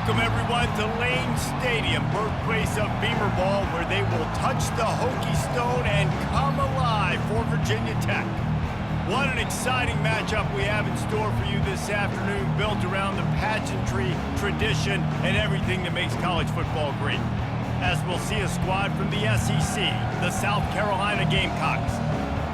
Welcome, everyone, to Lane Stadium, birthplace of Beamer Ball, where they will touch the Hokie Stone and come alive for Virginia Tech. What an exciting matchup we have in store for you this afternoon, built around the pageantry, tradition, and everything that makes college football great. As we'll see a squad from the SEC, the South Carolina Gamecocks,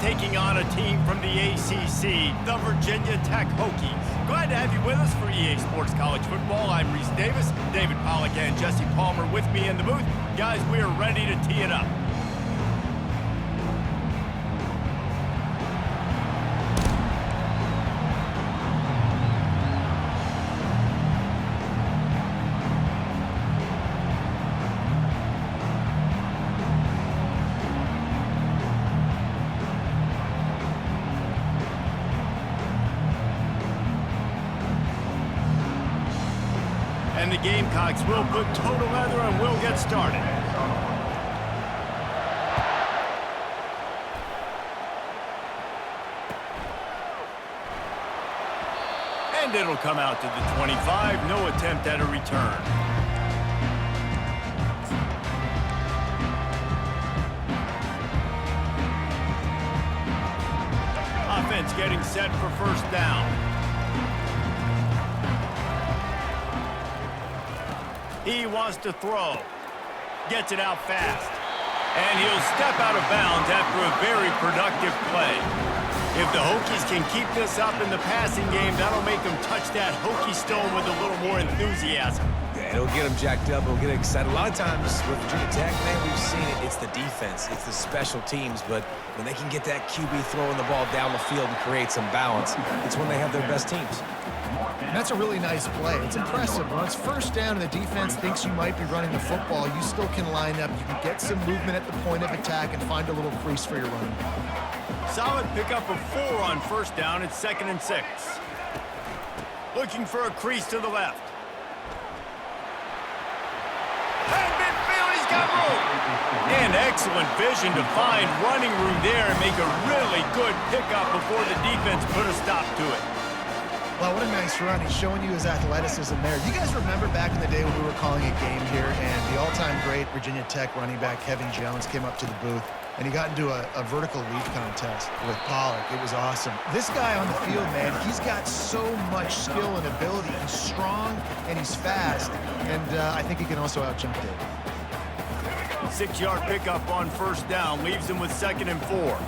taking on a team from the ACC, the Virginia Tech Hokies. Glad to have you with us for EA Sports College Football. I'm Reese Davis, David Pollack and Jesse Palmer with me in the booth. Guys, we are ready to tee it up. And the Gamecocks will put total leather and we'll get started. And it'll come out to the 25. No attempt at a return. Offense getting set for first down. He wants to throw. Gets it out fast. And he'll step out of bounds after a very productive play. If the Hokies can keep this up in the passing game, that'll make them touch that Hokie Stone with a little more enthusiasm. Yeah, it'll get them jacked up. It'll get excited. A lot of times with Virginia Tech, man, we've seen it. It's the defense. It's the special teams. But when they can get that QB throwing the ball down the field and create some balance, it's when they have their best teams. That's a really nice play. It's impressive. When it's first down and the defense thinks you might be running the football, you still can line up. You can get some movement at the point of attack and find a little crease for your running. Solid pickup of 4 on first down. It's 2nd and 6. Looking for a crease to the left. And midfield, he's got room. And excellent vision to find running room there and make a really good pickup before the defense put a stop to it. Well, what a nice run. He's showing you his athleticism there. You guys remember back in the day when we were calling a game here and the all-time great Virginia Tech running back Kevin Jones came up to the booth and he got into a vertical leap contest with Pollack. It was awesome. This guy on the field, man, he's got so much skill and ability. He's strong and he's fast, and I think he can also out-jump Dave. 6-yard pickup on first down leaves him with 2nd and 4.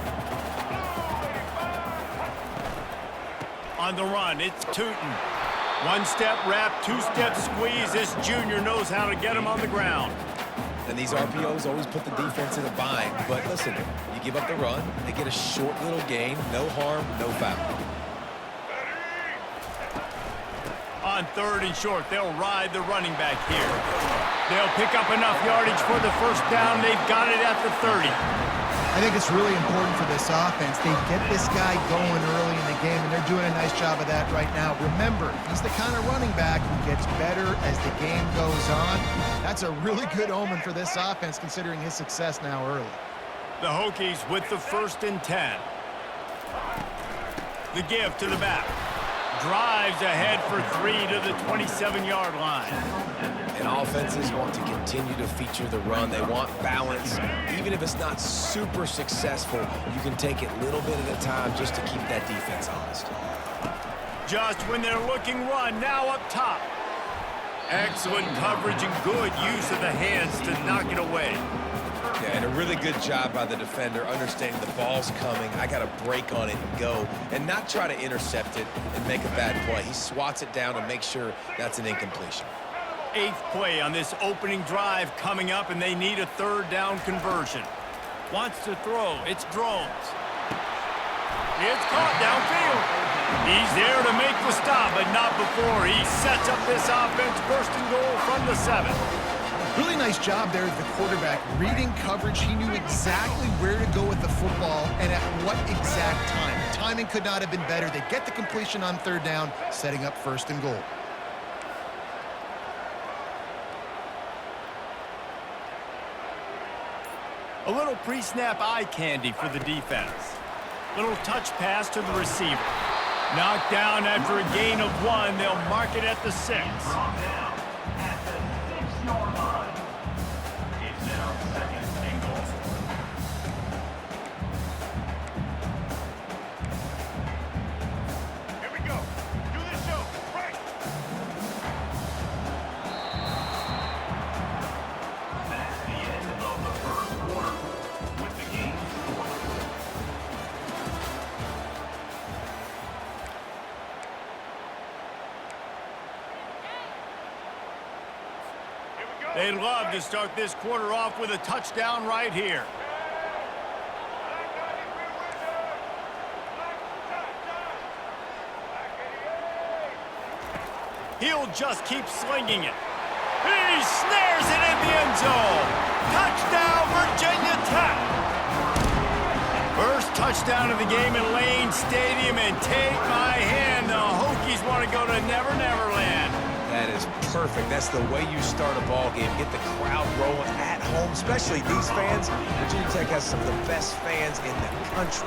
On the run, it's Tootin. 1-step wrap, 2-step squeeze. This junior knows how to get him on the ground. And these RPOs always put the defense in a bind. But listen, you give up the run, they get a short little gain, no harm, no foul. On 3rd and short, they'll ride the running back here. They'll pick up enough yardage for the first down. They've got it at the 30. I think it's really important for this offense. They get this guy going early in the game, and they're doing a nice job of that right now. Remember, he's the kind of running back who gets better as the game goes on. That's a really good omen for this offense, considering his success now early. The Hokies with the 1st and 10. The give to the back. Drives ahead for 3 to the 27-yard line. And offenses want to continue to feature the run. They want balance. Even if it's not super successful, you can take it little bit at a time just to keep that defense honest. Just when they're looking run, now up top. Excellent coverage and good use of the hands to knock it away. Yeah, and a really good job by the defender understanding the ball's coming. I got to break on it and go and not try to intercept it and make a bad play. He swats it down to make sure that's an incompletion. 8th play on this opening drive coming up, and they need a 3rd down conversion. Wants to throw. It's Drones. It's caught downfield. He's there to make the stop, but not before he sets up this offense. 1st and goal from the 7. Really nice job there of the quarterback. Reading coverage, he knew exactly where to go with the football and at what exact time. Timing could not have been better. They get the completion on 3rd down, setting up 1st and goal. A little pre-snap eye candy for the defense. Little touch pass to the receiver. Knocked down after a gain of 1. They'll mark it at the 6. They'd love to start this quarter off with a touchdown right here. He'll just keep slinging it. He snares it in the end zone. Touchdown, Virginia Tech. First touchdown of the game in Lane Stadium, and take my hand, the Hokies want to go to Never Never Land. That is perfect. That's the way you start a ball game. Get the crowd rolling at home, especially these fans. Virginia Tech has some of the best fans in the country.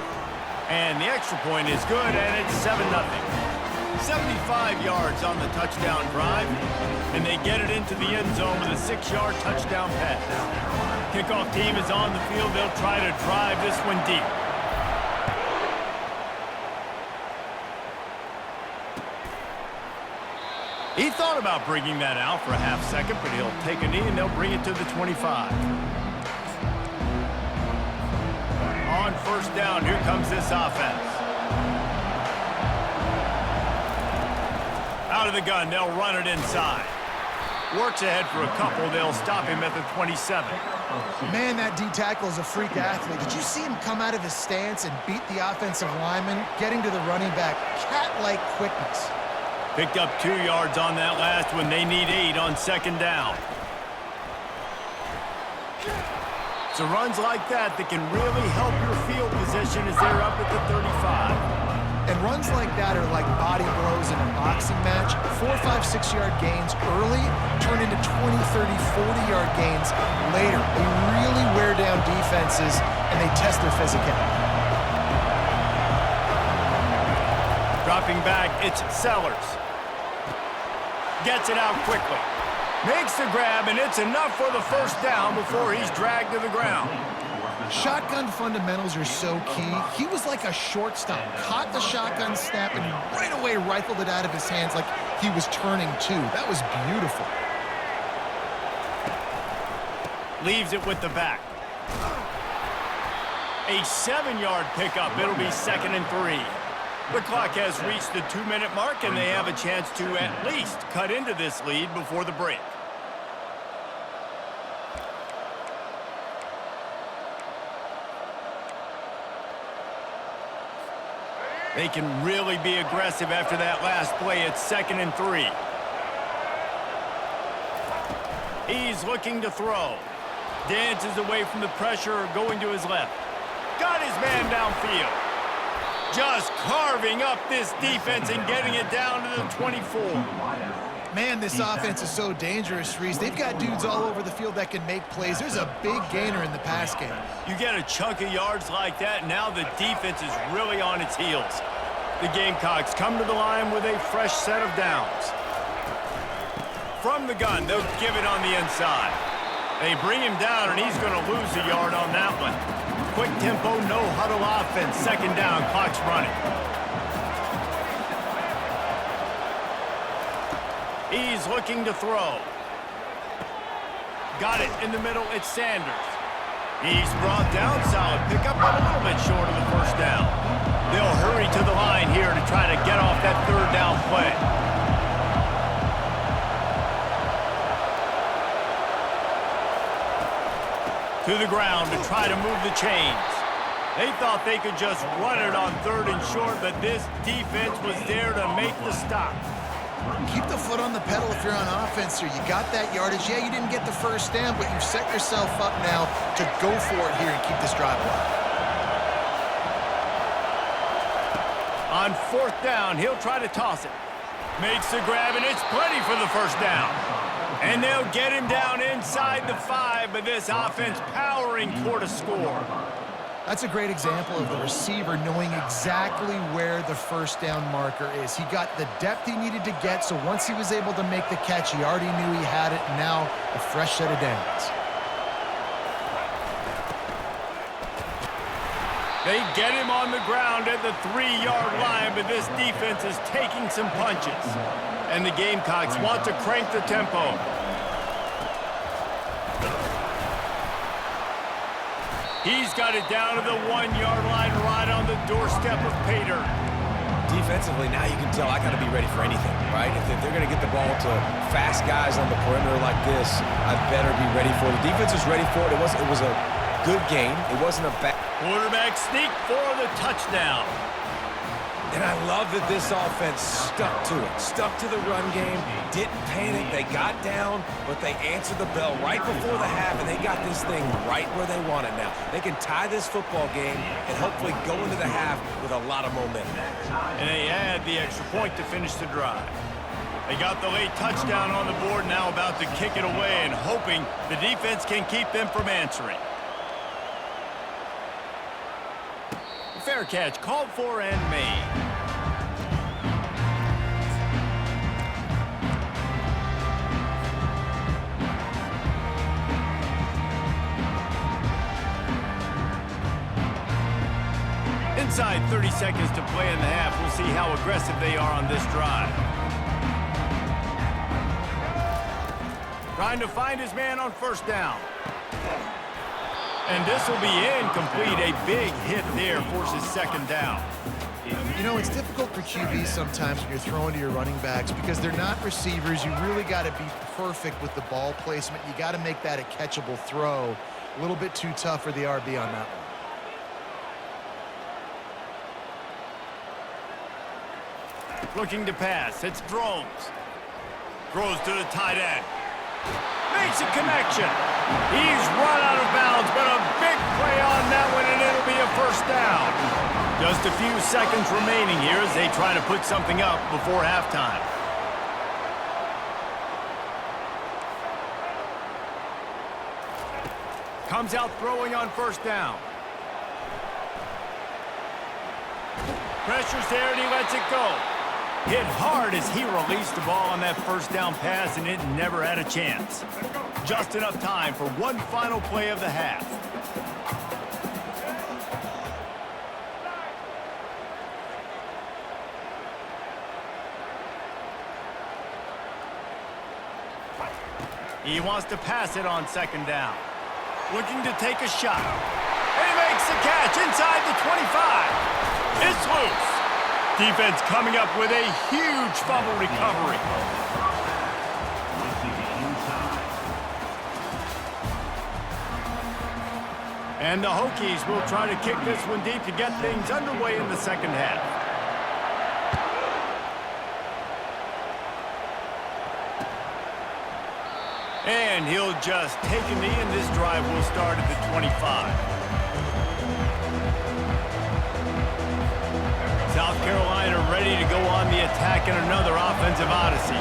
And the extra point is good, and it's 7-0. 75 yards on the touchdown drive, and they get it into the end zone with a 6-yard touchdown pass. Kickoff team is on the field. They'll try to drive this one deep. He thought about bringing that out for a half second, but he'll take a knee and they'll bring it to the 25. On first down, here comes this offense. Out of the gun, they'll run it inside. Works ahead for a couple. They'll stop him at the 27. Man, that D-tackle is a freak athlete. Did you see him come out of his stance and beat the offensive lineman, getting to the running back? Cat-like quickness. Picked up 2 yards on that last one. They need 8 on second down. So runs like that can really help your field position as they're up at the 35. And runs like that are like body blows in a boxing match. 4, 5, 6-yard gains early turn into 20, 30, 40-yard gains later. They really wear down defenses, and they test their physicality. Dropping back, it's Sellers. Gets it out quickly. Makes the grab, and it's enough for the first down before he's dragged to the ground. Shotgun fundamentals are so key. He was like a shortstop. Caught the shotgun snap and right away rifled it out of his hands like he was turning two. That was beautiful. Leaves it with the back. A 7-yard pickup. It'll be 2nd and 3. The clock has reached the 2-minute mark, and they have a chance to at least cut into this lead before the break. They can really be aggressive after that last play. It's 2nd and 3. He's looking to throw. Dances away from the pressure, going to his left. Got his man downfield. Just carving up this defense and getting it down to the 24. Man, this offense is so dangerous, Reese. They've got dudes all over the field that can make plays. There's a big gainer in the pass game. You get a chunk of yards like that, now the defense is really on its heels. The Gamecocks come to the line with a fresh set of downs. From the gun, they'll give it on the inside. They bring him down, and he's going to lose a yard on that one. Quick tempo, no huddle offense. 2nd down, clock's running. He's looking to throw. Got it in the middle. It's Sanders. He's brought down. Solid pickup, but a little bit short of the first down. They'll hurry to the line here to try to get off that 3rd down play. To the ground to try to move the chains. They thought they could just run it on 3rd and short, but this defense was there to make the stop. Keep the foot on the pedal if you're on offense here. You got that yardage. Yeah, you didn't get the first down, but you've set yourself up now to go for it here and keep this drive alive. On 4th down, he'll try to toss it. Makes the grab, and it's plenty for the first down. And they'll get him down inside the 5, but this offense powering toward a score. That's a great example of the receiver knowing exactly where the first down marker is. He got the depth he needed to get, so once he was able to make the catch, he already knew he had it, and now a fresh set of downs. They get him on the ground at the 3-yard line, but this defense is taking some punches. And the Gamecocks want to crank the tempo. He's got it down to the 1-yard line right on the doorstep of Pater. Defensively, now you can tell I got to be ready for anything, right? If they're going to get the ball to fast guys on the perimeter like this, I better be ready for it. The defense was ready for it. It was a good game. It wasn't a bad. Quarterback sneak for the touchdown. And I love that this offense stuck to it, stuck to the run game, didn't panic. They got down, but they answered the bell right before the half, and they got this thing right where they want it now. They can tie this football game and hopefully go into the half with a lot of momentum. And they add the extra point to finish the drive. They got the late touchdown on the board, now about to kick it away and hoping the defense can keep them from answering. Fair catch called for and made. Inside 30 seconds to play in the half. We'll see how aggressive they are on this drive. Trying to find his man on first down. And this will be incomplete. A big hit there forces second down. You know, it's difficult for QBs sometimes when you're throwing to your running backs because they're not receivers. You really got to be perfect with the ball placement. You got to make that a catchable throw. A little bit too tough for the RB on that one. Looking to pass. It's Drones. Throws to the tight end. Makes a connection. He's run out of bounds, but a big play on that one, and it'll be a first down. Just a few seconds remaining here as they try to put something up before halftime. Comes out throwing on first down. Pressure's there, and he lets it go. Hit hard as he released the ball on that first down pass, and it never had a chance. Just enough time for one final play of the half. He wants to pass it on second down. Looking to take a shot. And he makes the catch inside the 25. It's loose. Defense coming up with a huge fumble recovery. And the Hokies will try to kick this one deep to get things underway in the second half. And he'll just take a knee, and this drive will start at the 25. South Carolina ready to go on the attack in another offensive odyssey.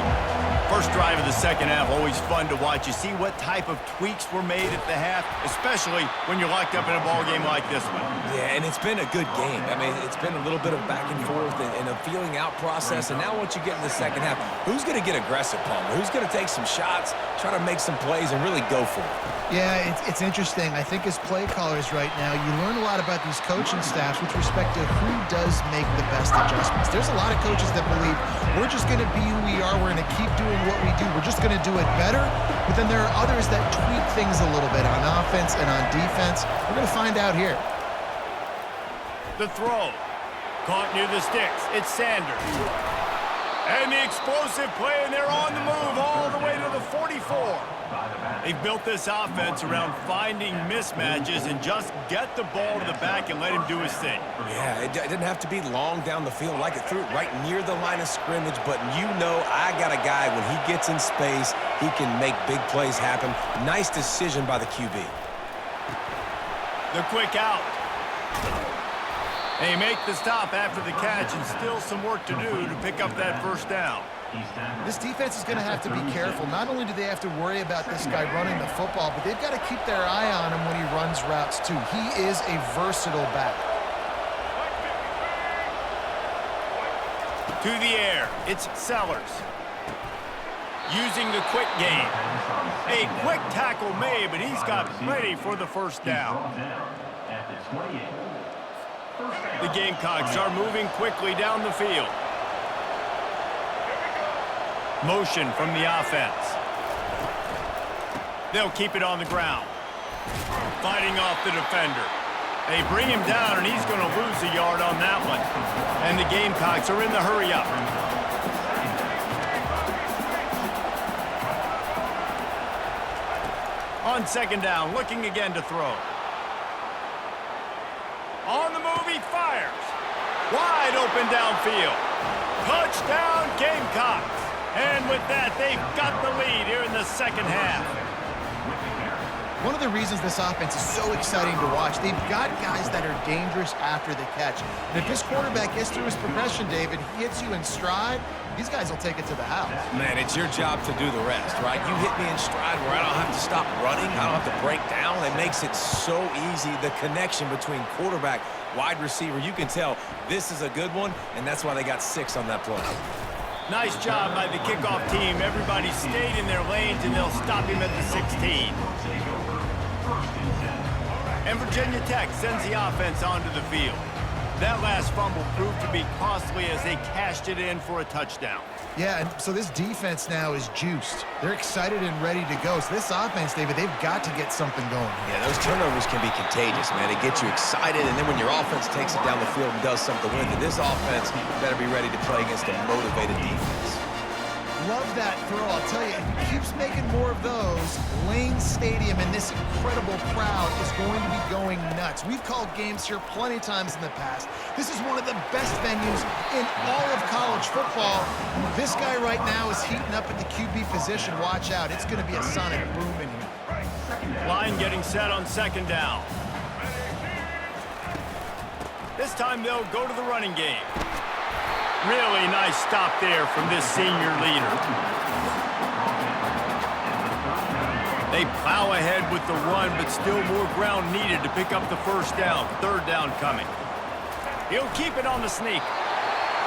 First drive of the second half, always fun to watch. You see what type of tweaks were made at the half, especially when you're locked up in a ball game like this one. Yeah, and it's been a good game. I mean, it's been a little bit of back and forth and a feeling out process. And now once you get in the second half, who's going to get aggressive, Palmer? Who's going to take some shots, try to make some plays, and really go for it? Yeah, it's interesting. I think as play callers right now, you learn a lot about these coaching staffs with respect to who does make the best adjustments. There's a lot of coaches that believe we're just going to be who we are. We're going to keep doing what we do. We're just going to do it better. But then there are others that tweak things a little bit on offense and on defense. We're going to find out here. The throw. Caught near the sticks. It's Sanders. And the explosive play, and they're on the move all the way to the 44. They've built this offense around finding mismatches and just get the ball to the back and let him do his thing. Yeah, it didn't have to be long down the field. Like it threw it right near the line of scrimmage, but you know I got a guy, when he gets in space, he can make big plays happen. Nice decision by the QB. The quick out. They make the stop after the catch, and still some work to do to pick up that first down. This defense is going to have to be careful. Not only do they have to worry about this guy running the football, but they've got to keep their eye on him when he runs routes too. He is a versatile back. To the air, it's Sellers. Using the quick game. A quick tackle made, but he's got plenty for the first down. The Gamecocks are moving quickly down the field. Motion from the offense. They'll keep it on the ground. Fighting off the defender. They bring him down, and he's going to lose a yard on that one. And the Gamecocks are in the hurry-up. On second down, looking again to throw. On the move, he fires. Wide open downfield. Touchdown, Gamecocks. And with that, they've got the lead here in the second half. One of the reasons this offense is so exciting to watch, they've got guys that are dangerous after the catch. And if this quarterback gets through his progression, David, he hits you in stride, these guys will take it to the house. Man, it's your job to do the rest, right? You hit me in stride where I don't have to stop running. I don't have to break down. It makes it so easy. The connection between quarterback, wide receiver, you can tell this is a good one, and that's why they got 6 on that play. Nice job by the kickoff team. Everybody stayed in their lanes, and they'll stop him at the 16. And Virginia Tech sends the offense onto the field. That last fumble proved to be costly as they cashed it in for a touchdown. Yeah, and so this defense now is juiced. They're excited and ready to go. So this offense, David, they've got to get something going. Yeah, those turnovers can be contagious, man. It gets you excited, and then when your offense takes it down the field and does something with it, this offense better be ready to play against a motivated defense. Love that throw. I'll tell you, if he keeps making more of those, Lane Stadium and this incredible crowd is going to be going nuts. We've called games here plenty of times in the past. This is one of the best venues in all of college football. This guy right now is heating up at the QB position. Watch out. It's going to be a sonic boom in here. Line getting set on second down. This time they'll go to the running game. Really nice stop there from this senior leader. They plow ahead with the run, but still more ground needed to pick up the first down. Third down coming. He'll keep it on the sneak.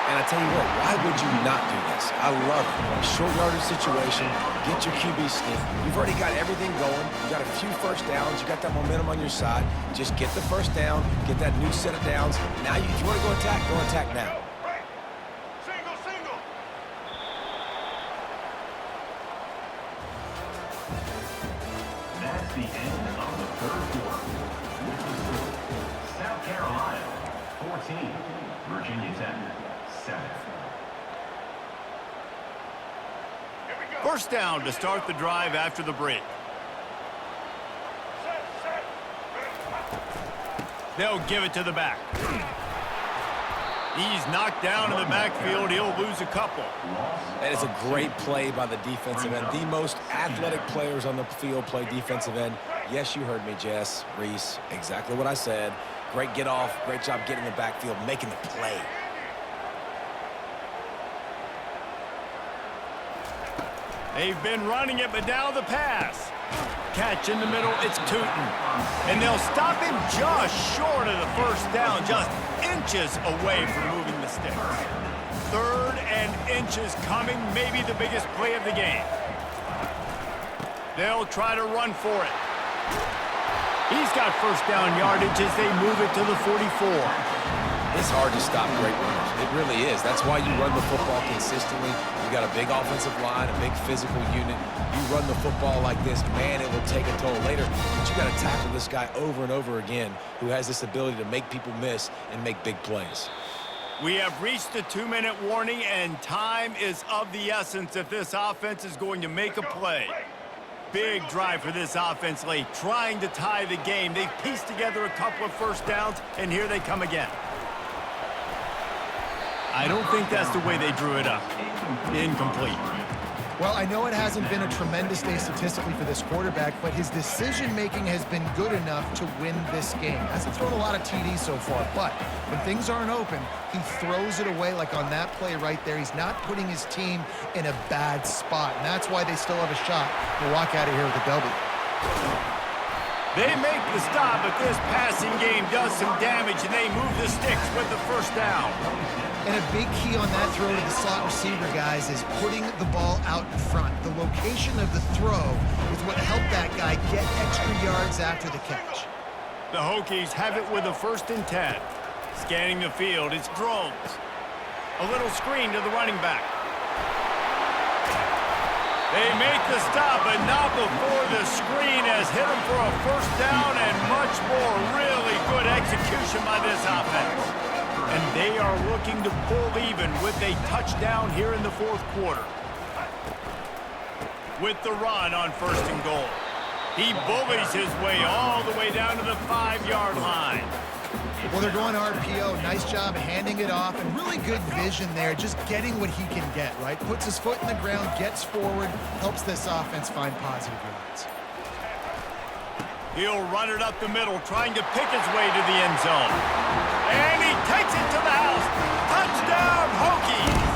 And I tell you what, why would you not do this? I love it. Short yardage situation, get your QB sneak. You've already got everything going. You got a few first downs. You got that momentum on your side. Just get the first down, get that new set of downs. Now, if you want to go attack now. The end of the third quarter. This is South Carolina 14, Virginia Tech 7. First down to start the drive after the break. They'll give it to the back. He's knocked down in the backfield. He'll lose a couple. That is a great play by the defensive end. The most athletic players on the field play defensive end. Yes, you heard me, Jess, Reese. Exactly what I said. Great get off. Great job getting in the backfield, making the play. They've been running it, but now the pass. Catch in the middle, it's Tootin. And they'll stop him just short of the first down, just inches away from moving the sticks. Third and inches coming, maybe the biggest play of the game. They'll try to run for it. He's got first down yardage as they move it to the 44. It's hard to stop great runners. It really is. That's why you run the football consistently. You got a big offensive line, a big physical unit. You run the football like this, man, it will take a toll later. But you got to tackle this guy over and over again who has this ability to make people miss and make big plays. We have reached the 2-minute warning, and time is of the essence if this offense is going to make a play. Big drive for this offense late, trying to tie the game. They've pieced together a couple of first downs, and here they come again. I don't think that's the way they drew it up. Incomplete. Well, I know it hasn't been a tremendous day statistically for this quarterback, but his decision-making has been good enough to win this game. Hasn't thrown a lot of TDs so far, but when things aren't open, he throws it away like on that play right there. He's not putting his team in a bad spot, and that's why they still have a shot to walk out of here with a W. They make the stop, but this passing game does some damage, and they move the sticks with the first down. And a big key on that throw to the slot receiver, guys, is putting the ball out in front. The location of the throw is what helped that guy get extra yards after the catch. The Hokies have it with a 1st and 10. Scanning the field, it's Drones. A little screen to the running back. They make the stop, but not before the screen has hit them for a first down and much more. Really good execution by this offense. And they are looking to pull even with a touchdown here in the fourth quarter. With the run on 1st and goal. He bullies his way all the way down to the 5-yard line. Well, they're going RPO. Nice job handing it off, and really good vision there, just getting what he can get, right? Puts his foot in the ground, gets forward, helps this offense find positive yards. He'll run it up the middle, trying to pick his way to the end zone. And he takes it to the house. Touchdown, Hokies!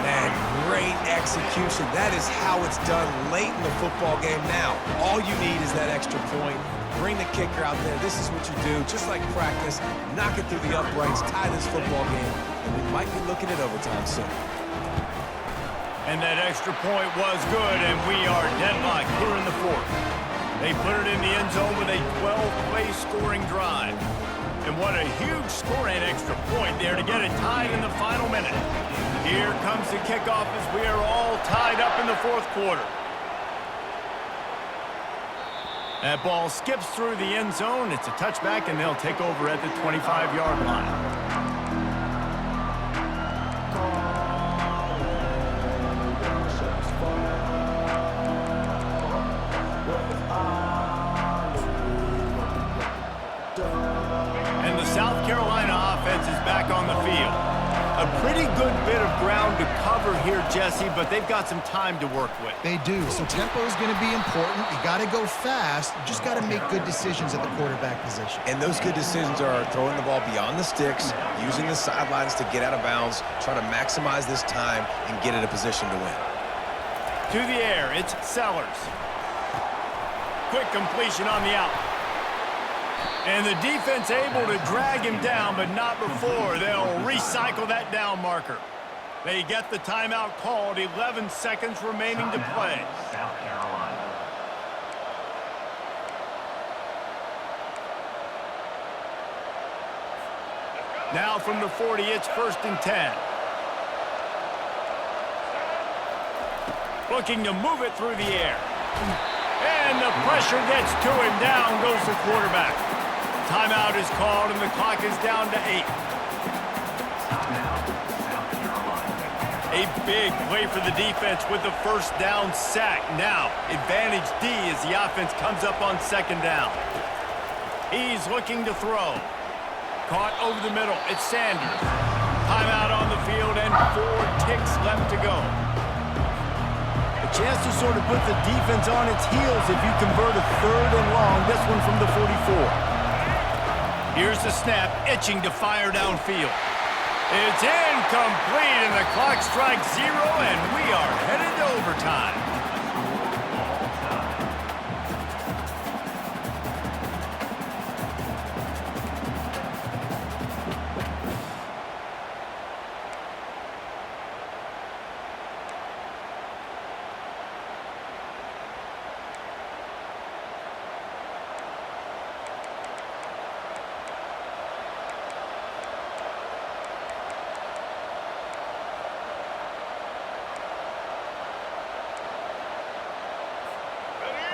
Man, great execution. That is how it's done late in the football game now. All you need is that extra point. Bring the kicker out there. This is what you do. Just like practice, knock it through the uprights, tie this football game, and we might be looking at overtime soon. And that extra point was good, and we are deadlocked here in the fourth. They put it in the end zone with a 12-play scoring drive. And what a huge score and extra point there to get it tied in the final minute. Here comes the kickoff as we are all tied up in the fourth quarter. That ball skips through the end zone. It's a touchback, and they'll take over at the 25-yard line. And the South Carolina offense is back on the field. A pretty good bit of ground to cover here, Jesse, but they've got some time to work with. They do. So tempo is going to be important. You got to go fast. You just got to make good decisions at the quarterback position. And those good decisions are throwing the ball beyond the sticks, using the sidelines to get out of bounds, try to maximize this time and get in a position to win. To the air, it's Sellers. Quick completion on the out. And the defense able to drag him down, but not before. They'll recycle that down marker. They get the timeout called. 11 seconds remaining to play. South Carolina. Now from the 40, it's 1st and 10. Looking to move it through the air. And the pressure gets to him. Down goes the quarterback. Timeout is called, and the clock is down to 8. A big play for the defense with the first down sack. Now, advantage D as the offense comes up on 2nd down. He's looking to throw. Caught over the middle. It's Sanders. Timeout on the field, and 4 ticks left to go. A chance to sort of put the defense on its heels if you convert a 3rd and long. This one from the 44. Here's the snap, itching to fire downfield. It's incomplete, and the clock strikes 0, and we are headed to overtime.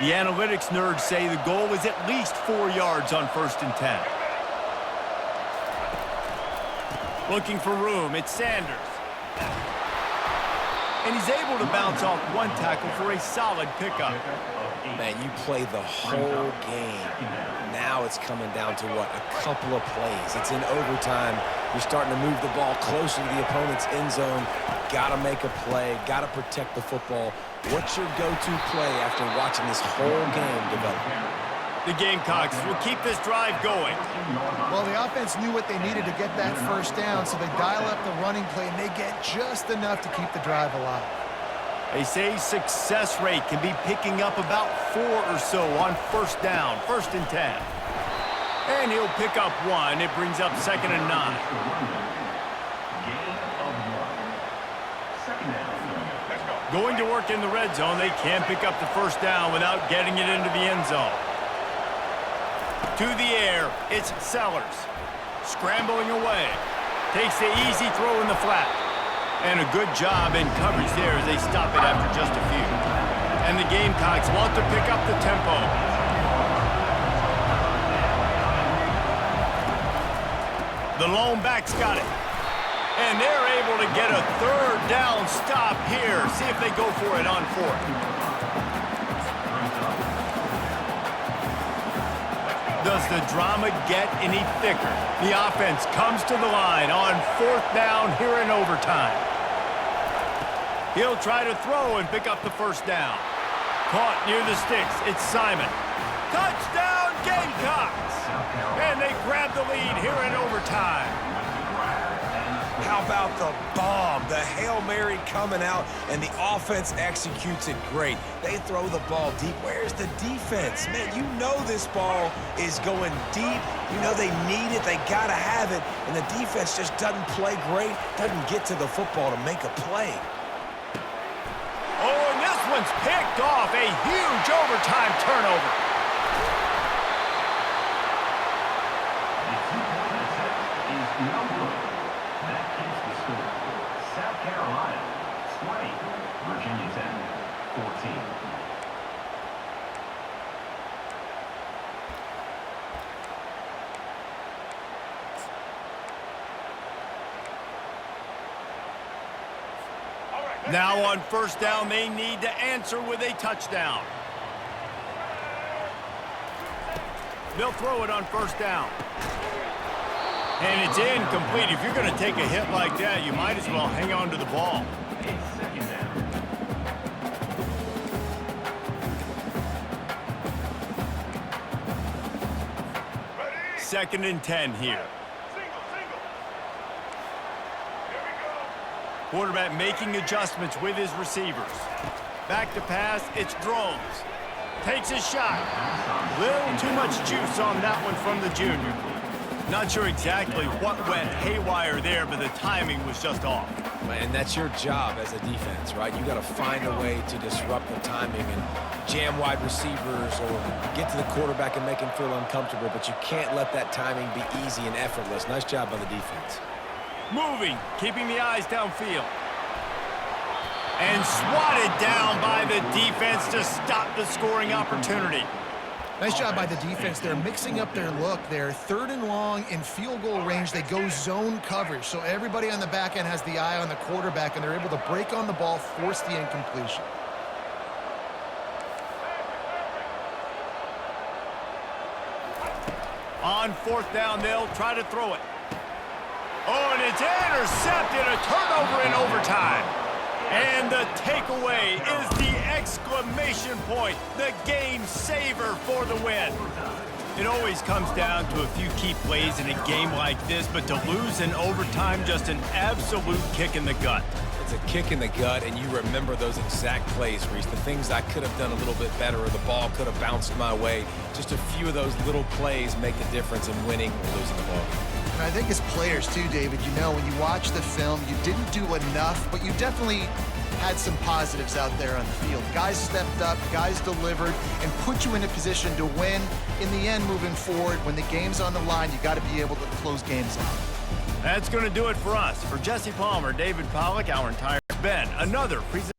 The analytics nerds say the goal is at least 4 yards on 1st and 10. Looking for room, it's Sanders. And he's able to bounce off 1 tackle for a solid pickup. Man, you play the whole game. Now it's coming down to, what, a couple of plays. It's in overtime. You're starting to move the ball closer to the opponent's end zone. Got to make a play. Got to protect the football. What's your go-to play after watching this whole game develop? The Gamecocks will keep this drive going. Well, the offense knew what they needed to get that first down, so they dial up the running play, and they get just enough to keep the drive alive. They say success rate can be picking up about 4 or so on 1st down, 1st and 10. And he'll pick up 1. It brings up 2nd and 9. Going to work in the red zone, they can't pick up the first down without getting it into the end zone. To the air, it's Sellers. Scrambling away. Takes the easy throw in the flat. And a good job in coverage there as they stop it after just a few. And the Gamecocks want to pick up the tempo. The lone back's got it. And they're able to get a third down stop here. See if they go for it on fourth. Does the drama get any thicker? The offense comes to the line on fourth down here in overtime. He'll try to throw and pick up the first down. Caught near the sticks. It's Simon. Touchdown, Gamecocks! And they grab the lead here in overtime. How about the bomb? The Hail Mary coming out, and the offense executes it great. They throw the ball deep. Where's the defense? Man, you know this ball is going deep. You know they need it. They got to have it. And the defense just doesn't play great, doesn't get to the football to make a play. Oh, and this one's picked off. A huge overtime turnover. South Carolina 20, Virginia Tech 14. Now on first down, they need to answer with a touchdown. They'll throw it on first down. And it's incomplete. If you're going to take a hit like that, you might as well hang on to the ball. It's second down. Second and 10 here. Quarterback making adjustments with his receivers. Back to pass, it's Drones. Takes a shot. Little too much juice on that one from the junior. Not sure exactly what went haywire there, but the timing was just off. And that's your job as a defense, right? You got to find a way to disrupt the timing and jam wide receivers or get to the quarterback and make him feel uncomfortable, but you can't let that timing be easy and effortless. Nice job by the defense. Moving, keeping the eyes downfield. And swatted down by the defense to stop the scoring opportunity. Nice job by the defense. They're mixing up their look. They're third and long in field goal range. They go zone coverage. So everybody on the back end has the eye on the quarterback, and they're able to break on the ball, force the incompletion. On fourth down, they'll try to throw it. Oh, and it's intercepted. A turnover in overtime. And the takeaway is the exclamation point, the game saver for the win. It always comes down to a few key plays in a game like this, but to lose in overtime, just an absolute kick in the gut. It's a kick in the gut, and you remember those exact plays, Reese. The things I could have done a little bit better, or the ball could have bounced my way. Just a few of those little plays make a difference in winning or losing the ball. And I think as players too, David, you know, when you watch the film, you didn't do enough, but you definitely had some positives out there on the field. Guys stepped up, guys delivered, and put you in a position to win. In the end, moving forward, when the game's on the line, you got to be able to close games out. That's going to do it for us. For Jesse Palmer, David Pollack, our entire Ben, another presentation.